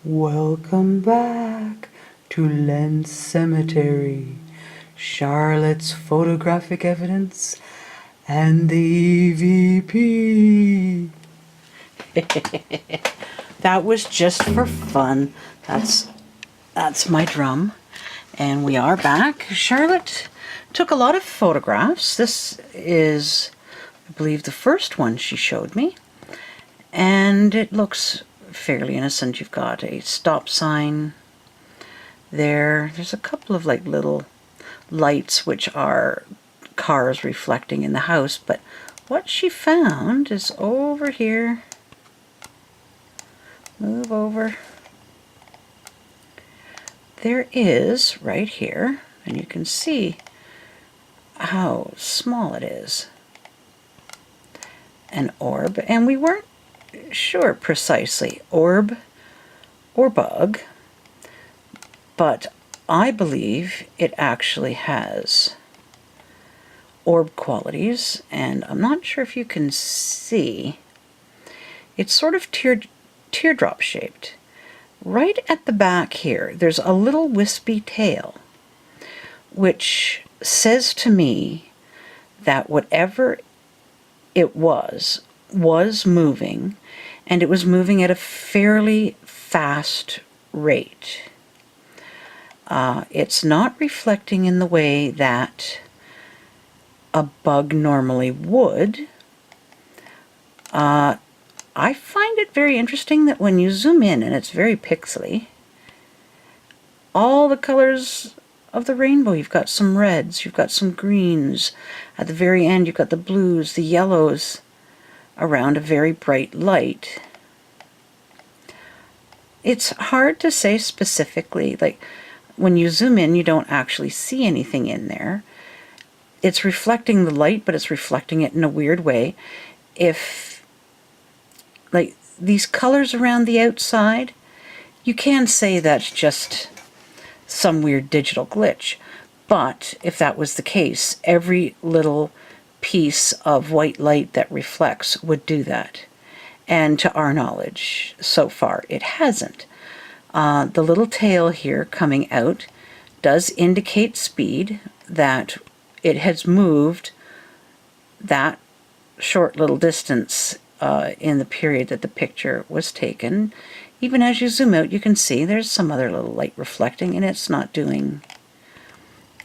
Welcome back to Lents Cemetery, Charlotte's photographic evidence, and the EVP. That was just for fun. That's my drum. And we are back. Charlotte took a lot of photographs. This is, I believe, the first one she showed me. And it looks fairly innocent. You've got a stop sign there. There's a couple of like little lights which are cars reflecting in the house, but what she found is over here. Move over. There is, right here, and you can see how small it is, an orb, and we weren't sure precisely, orb or bug, but I believe it actually has orb qualities, and I'm not sure if you can see. It's sort of teardrop shaped. Right at the back here, there's a little wispy tail, which says to me that whatever it was moving, and it was moving at a fairly fast rate. It's not reflecting in the way that a bug normally would. I find it very interesting that when you zoom in, and it's very pixely, all the colors of the rainbow, you've got some reds, you've got some greens, at the very end you've got the blues, the yellows, around a very bright light. It's hard to say specifically, like when you zoom in you don't actually see anything in there. It's reflecting the light, but it's reflecting it in a weird way. If, like, these colors around the outside, you can say that's just some weird digital glitch. But if that was the case, every little piece of white light that reflects would do that. And to our knowledge, so far, it hasn't. The little tail here coming out does indicate speed, that it has moved that short little distance in the period that the picture was taken. Even as you zoom out, you can see there's some other little light reflecting, and it's not doing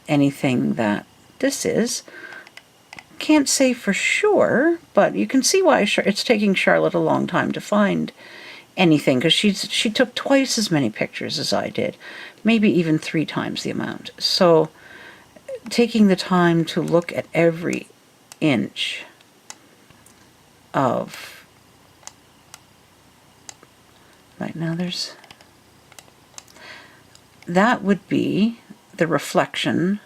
anything that this is. Can't say for sure, but you can see why it's taking Charlotte a long time to find anything, because she took twice as many pictures as I did, maybe even 3 times the amount. So taking the time to look at every inch of, right now there's, that would be the reflection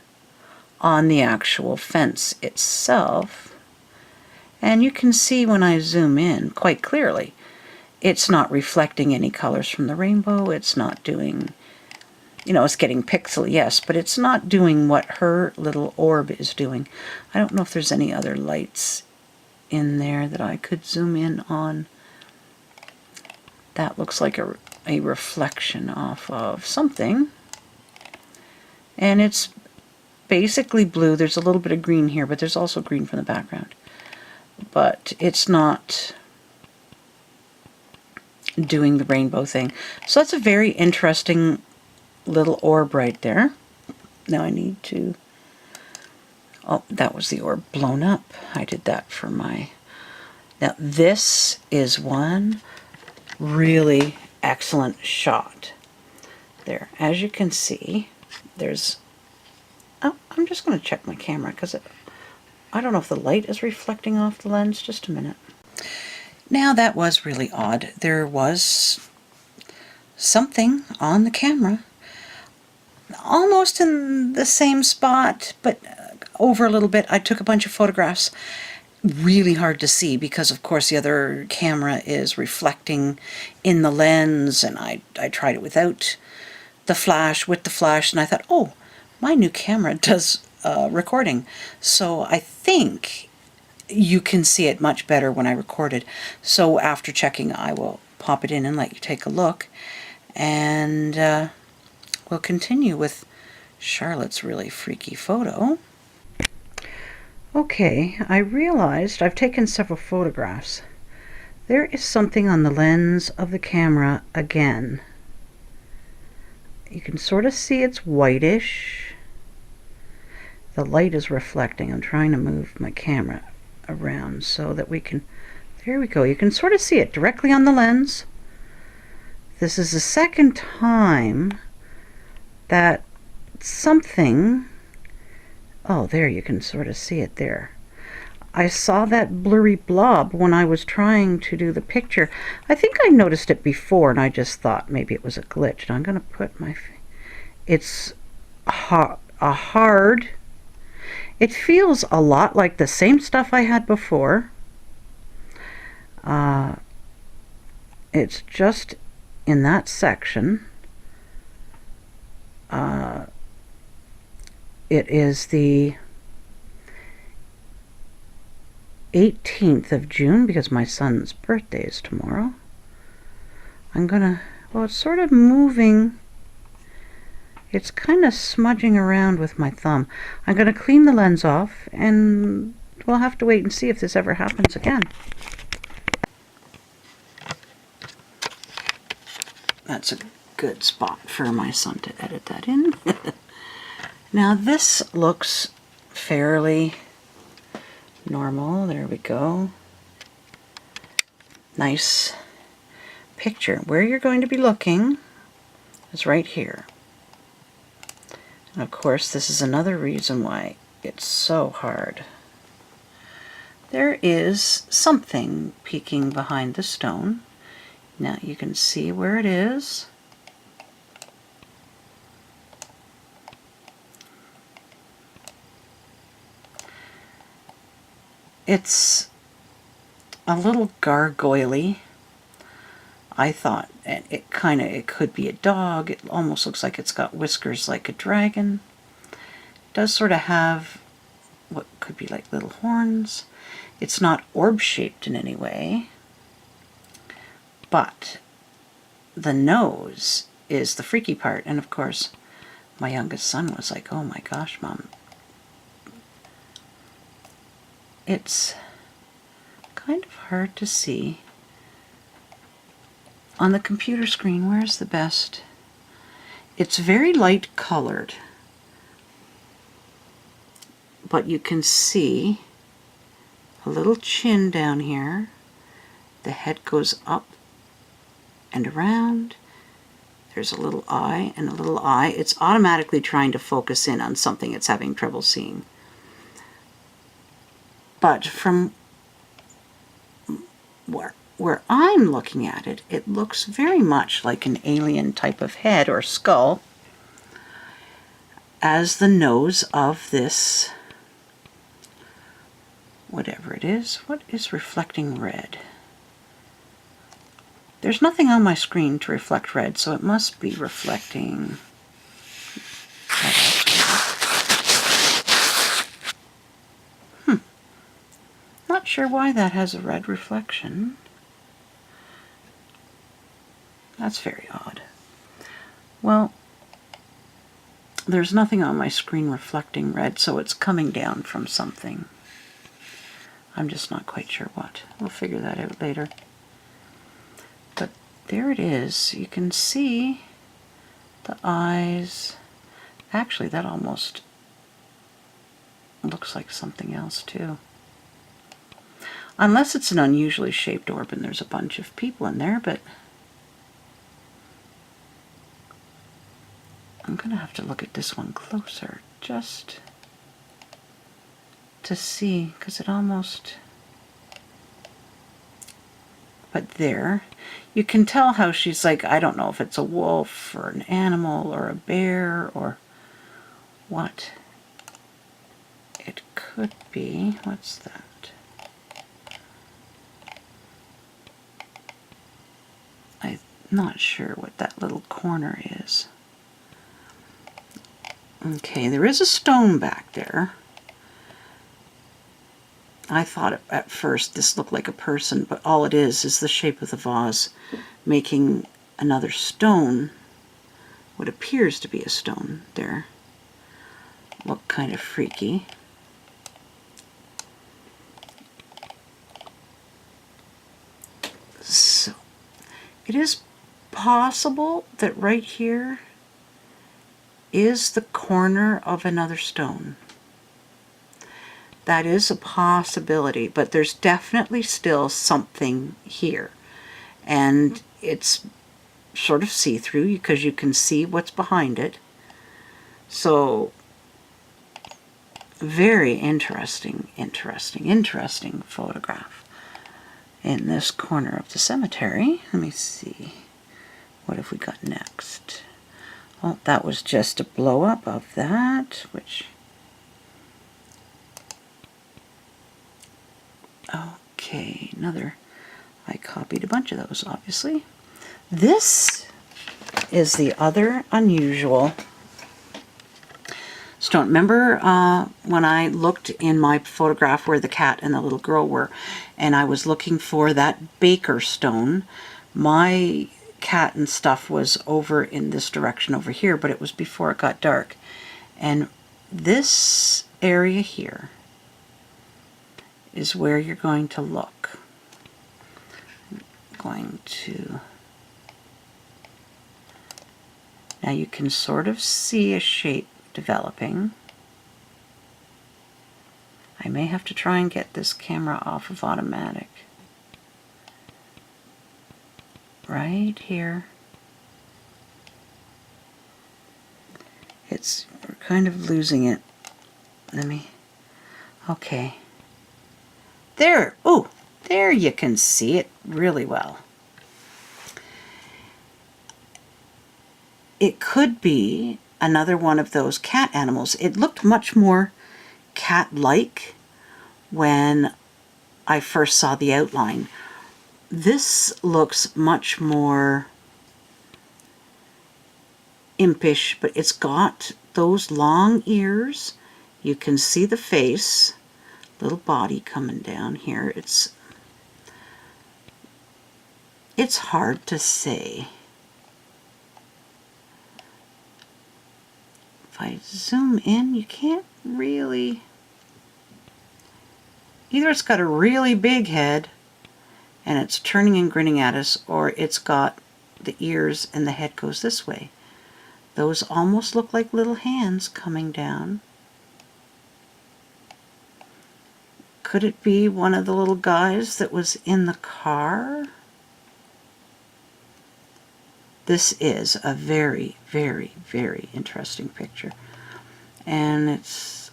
on the actual fence itself. And you can see when I zoom in quite clearly, it's not reflecting any colors from the rainbow. It's not doing, it's getting pixely, yes, but it's not doing what her little orb is doing. I don't know if there's any other lights in there that I could zoom in on. That looks like a reflection off of something. And it's basically blue. There's a little bit of green here, but there's also green from the background. But it's not doing the rainbow thing. So that's a very interesting little orb right there. Now I need to, oh, that was the orb blown up. I did that for my, now this is one really excellent shot. There, as you can see, there's, oh, I'm just going to check my camera because I don't know if the light is reflecting off the lens. Just a minute. Now that was really odd. There was something on the camera almost in the same spot, but over a little bit. I took a bunch of photographs. Really hard to see because of course the other camera is reflecting in the lens, and I tried it without the flash, with the flash, and I thought, oh, my new camera does recording. So I think you can see it much better when I recorded. So after checking, I will pop it in and let you take a look. And we'll continue with Charlotte's really freaky photo. Okay, I realized I've taken several photographs. There is something on the lens of the camera again. You can sort of see it's whitish. The light is reflecting. I'm trying to move my camera around so that we can, there we go. You can sort of see it directly on the lens. This is the second time that something, oh, there, you can sort of see it there. I saw that blurry blob when I was trying to do the picture. I think I noticed it before and I just thought maybe it was a glitch. And I'm going to put my, it's a hard, it feels a lot like the same stuff I had before. It's just in that section. It is the 18th of June because my son's birthday is tomorrow. I'm gonna, well, it's sort of moving. It's kind of smudging around with my thumb. I'm gonna clean the lens off and we'll have to wait and see if this ever happens again. That's a good spot for my son to edit that in. Now this looks fairly normal. There we go. Nice picture. Where you're going to be looking is right here. And of course, this is another reason why it's so hard. There is something peeking behind the stone. Now you can see where it is. It's a little gargoyle-y. I thought, and it could be a dog. It almost looks like it's got whiskers like a dragon. It does sort of have what could be like little horns. It's not orb-shaped in any way, but the nose is the freaky part. And of course, my youngest son was like, "Oh my gosh, Mom." It's kind of hard to see on the computer screen. Where's the best? It's very light colored, but you can see a little chin down here. The head goes up and around. There's a little eye and a little eye. It's automatically trying to focus in on something it's having trouble seeing. But from where I'm looking at it, it looks very much like an alien type of head or skull as the nose of this, whatever it is. What is reflecting red? There's nothing on my screen to reflect red, so it must be reflecting. Not sure why that has a red reflection. That's very odd. Well, there's nothing on my screen reflecting red, so it's coming down from something. I'm just not quite sure what. We'll figure that out later. But there it is. You can see the eyes. Actually, that almost looks like something else too. Unless it's an unusually shaped orb and there's a bunch of people in there, but I'm going to have to look at this one closer just to see, because it almost, but there, you can tell how she's like, I don't know if it's a wolf or an animal or a bear or what it could be. What's that? I'm not sure what that little corner is. Okay, there is a stone back there. I thought at first this looked like a person, but all it is the shape of the vase making another stone, what appears to be a stone there, look kind of freaky. So it is possible that right here is the corner of another stone. That is a possibility, but there's definitely still something here. And it's sort of see-through because you can see what's behind it. So very interesting photograph in this corner of the cemetery. Let me see. What have we got next? Oh, that was just a blow-up of that, which... Okay, another... I copied a bunch of those, obviously. This is the other unusual stone. Remember when I looked in my photograph where the cat and the little girl were, and I was looking for that baker stone? My cat and stuff was over in this direction over here, but it was before it got dark. And this area here is where you're going to look. I'm going to... Now you can sort of see a shape developing. I may have to try and get this camera off of automatic. Right here. We're kind of losing it. Let me, okay. There, oh, there you can see it really well. It could be another one of those cat animals. It looked much more cat-like when I first saw the outline. This looks much more impish, but it's got those long ears. You can see the face, little body coming down here. It's hard to say. If I zoom in, you can't really... Either it's got a really big head and it's turning and grinning at us, or it's got the ears and the head goes this way. Those almost look like little hands coming down. Could it be one of the little guys that was in the car? This is a very, very, very interesting picture. And it's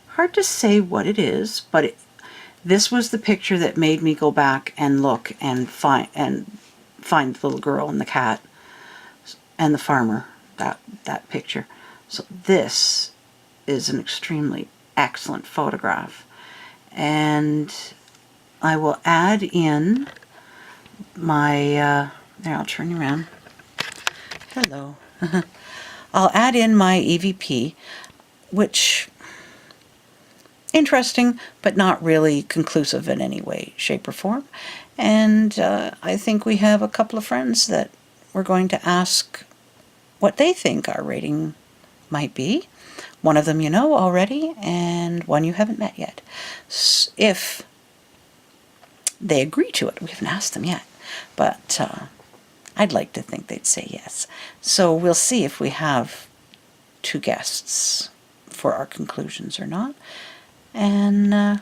hard to say what it is, but this was the picture that made me go back and look and find the little girl and the cat and the farmer, that picture. So this is an extremely excellent photograph. And I will add in my, there, I'll turn you around. Hello. I'll add in my EVP, which, interesting, but not really conclusive in any way, shape, or form. And I think we have a couple of friends that we're going to ask what they think our rating might be. One of them you know already, and one you haven't met yet. If they agree to it, we haven't asked them yet, but I'd like to think they'd say yes. So we'll see if we have two guests for our conclusions or not. And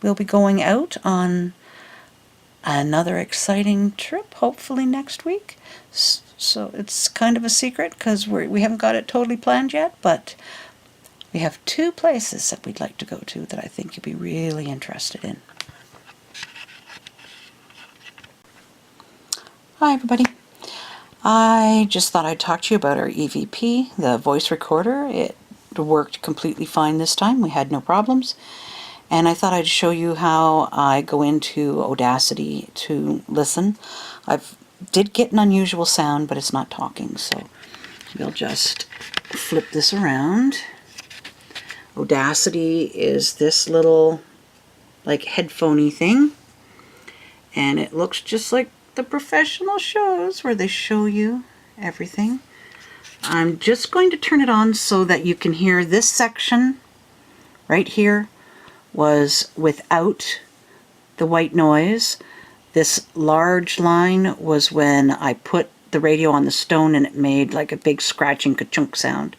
we'll be going out on another exciting trip, hopefully next week. So it's kind of a secret because we haven't got it totally planned yet, but we have two places that we'd like to go to that I think you'll be really interested in. Hi everybody. I just thought I'd talk to you about our EVP, the voice recorder. It worked completely fine this time. We had no problems. And I thought I'd show you how I go into Audacity to listen. Did get an unusual sound, but it's not talking, so we'll just flip this around. Audacity is this little like headphoney thing, And it looks just like the professional shows where they show you everything. I'm just going to turn it on so that you can hear this section right here was without the white noise. This large line was when I put the radio on the stone and it made like a big scratching ka-chunk sound.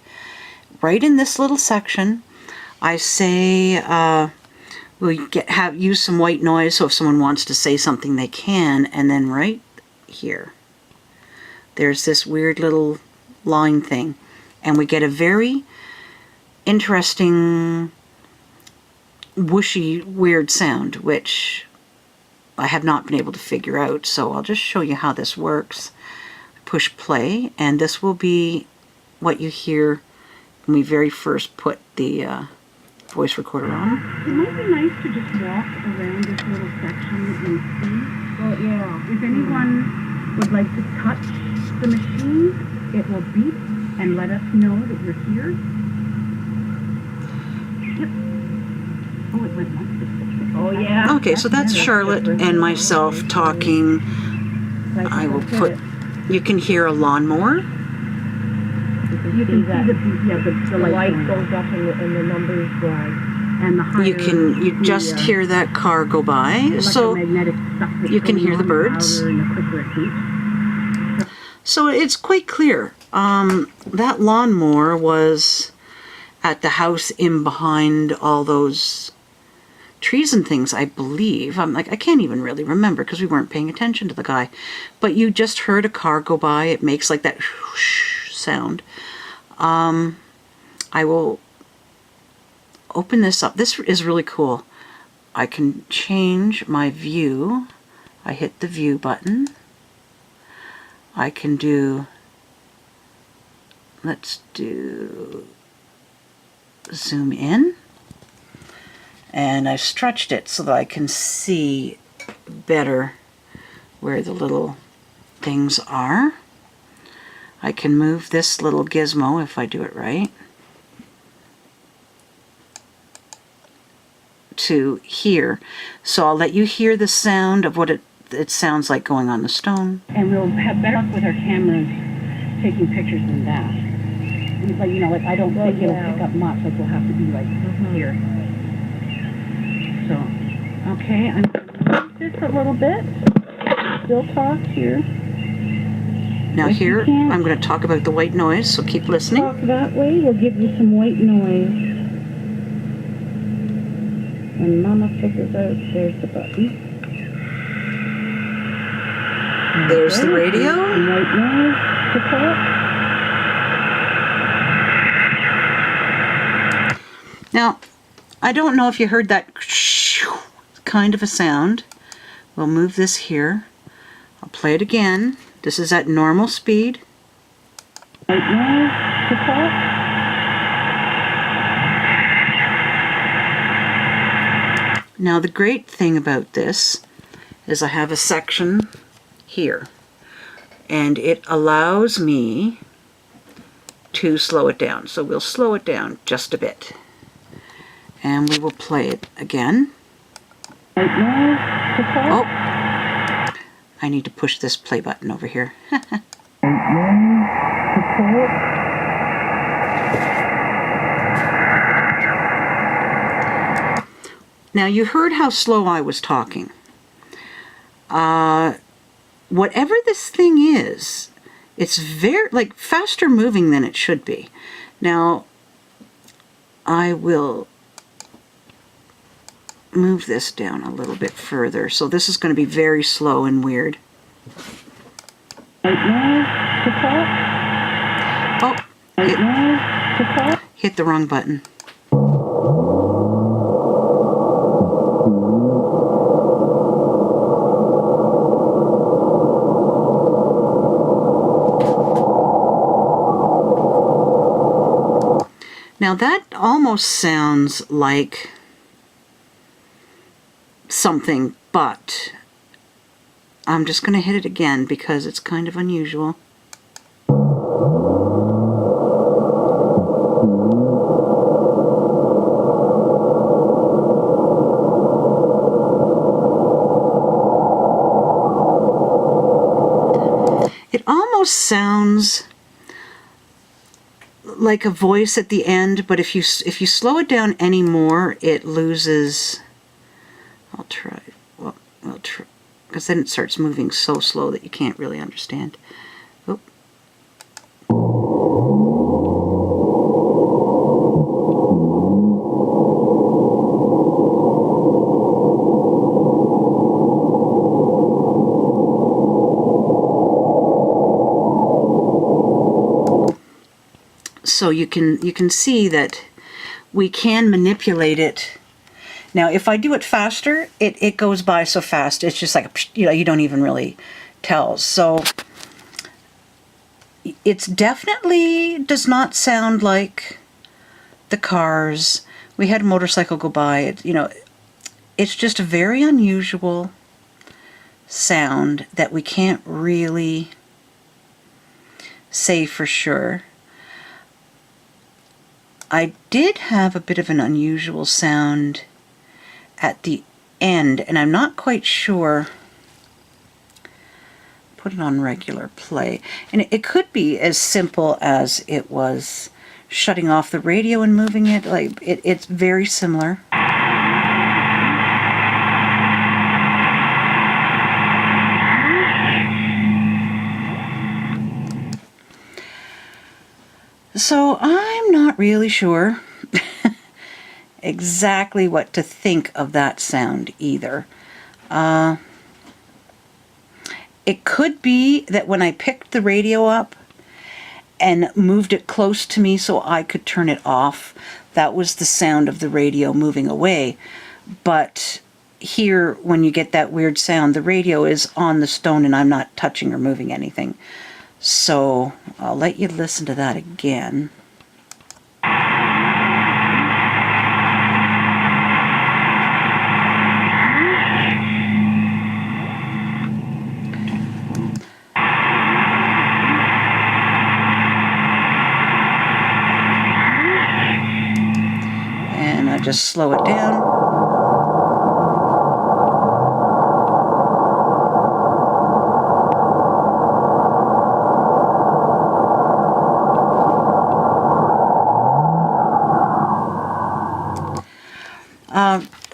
Right in this little section, I say we'll use some white noise so if someone wants to say something they can, and then right here there's this weird little line thing, and we get a very interesting whooshy weird sound, which I have not been able to figure out, so I'll just show you how this works. Push play, and this will be what you hear when we very first put the voice recorder on. It might be nice to just walk around this little section and see. Well, yeah. If anyone would like to touch the machine, it will beep and let us know that you're here. Yep. Oh, it went once. Oh, yeah. Okay, so that's Charlotte and myself talking. I will put, you can hear a lawnmower. You can see the light goes up and the numbers rise. And the higher you just hear that car go by, so you can hear the birds. So it's quite clear. That lawnmower was at the house in behind all those trees and things, I believe. I'm like, I can't even really remember because we weren't paying attention to the guy. But you just heard a car go by. It makes like that whoosh sound. I will open this up. This is really cool. I can change my view. I hit the view button. I can do, let's do zoom in. And I've stretched it so that I can see better where the little things are. I can move this little gizmo if I do it right to here. So I'll let you hear the sound of what it sounds like going on the stone. And we'll have better luck with our cameras taking pictures than that. And like, you know, like I don't think it'll pick up much, like we'll have to be like here. So, okay, I'm going to move this a little bit. Still talk here. Now here, I'm going to talk about the white noise, so keep listening. Talk that way, we'll give you some white noise. When Mama figures out, there's the button. There's the radio. And white noise to talk. Now, I don't know if you heard that kind of a sound. We'll move this here. I'll play it again. This is at normal speed. White noise to talk. Now the great thing about this is I have a section here, and it allows me to slow it down. So we'll slow it down just a bit. And we will play it again. White noise to talk. Oh, I need to push this play button over here. White noise to talk. Now you heard how slow I was talking. Whatever this thing is, it's very, like, faster moving than it should be. Now, I will move this down a little bit further. So this is going to be very slow and weird. White noise to talk. Oh, White noise to talk. hit the wrong button. Now that almost sounds like something, but I'm just going to hit it again because it's kind of unusual. almost sounds like a voice at the end, but if you slow it down any more, it loses. I'll try. Well, I'll try, because then it starts moving so slow that you can't really understand. Oh. So you can see that we can manipulate it. Now, if I do it faster, it goes by so fast. It's just like, you know, you don't even really tell. So it's definitely does not sound like the cars. We had a motorcycle go by. You know, it's just a very unusual sound that we can't really say for sure. I did have a bit of an unusual sound at the end, and I'm not quite sure. Put it on regular play. And it could be as simple as it was shutting off the radio and moving it. Like it's very similar. So I'm not really sure exactly what to think of that sound either. It could be that when I picked the radio up and moved it close to me so I could turn it off, that was the sound of the radio moving away. But here, when you get that weird sound, the radio is on the stone and I'm not touching or moving anything. So I'll let you listen to that again. And I just slow it down.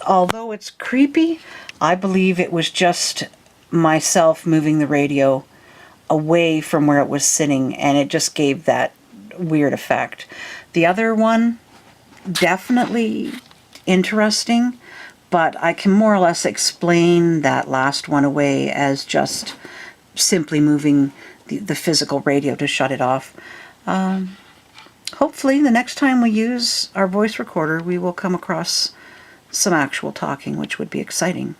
Although it's creepy, I believe it was just myself moving the radio away from where it was sitting, and it just gave that weird effect. The other one, definitely interesting, but I can more or less explain that last one away as just simply moving the physical radio to shut it off. Hopefully the next time we use our voice recorder, we will come across some actual talking, which would be exciting.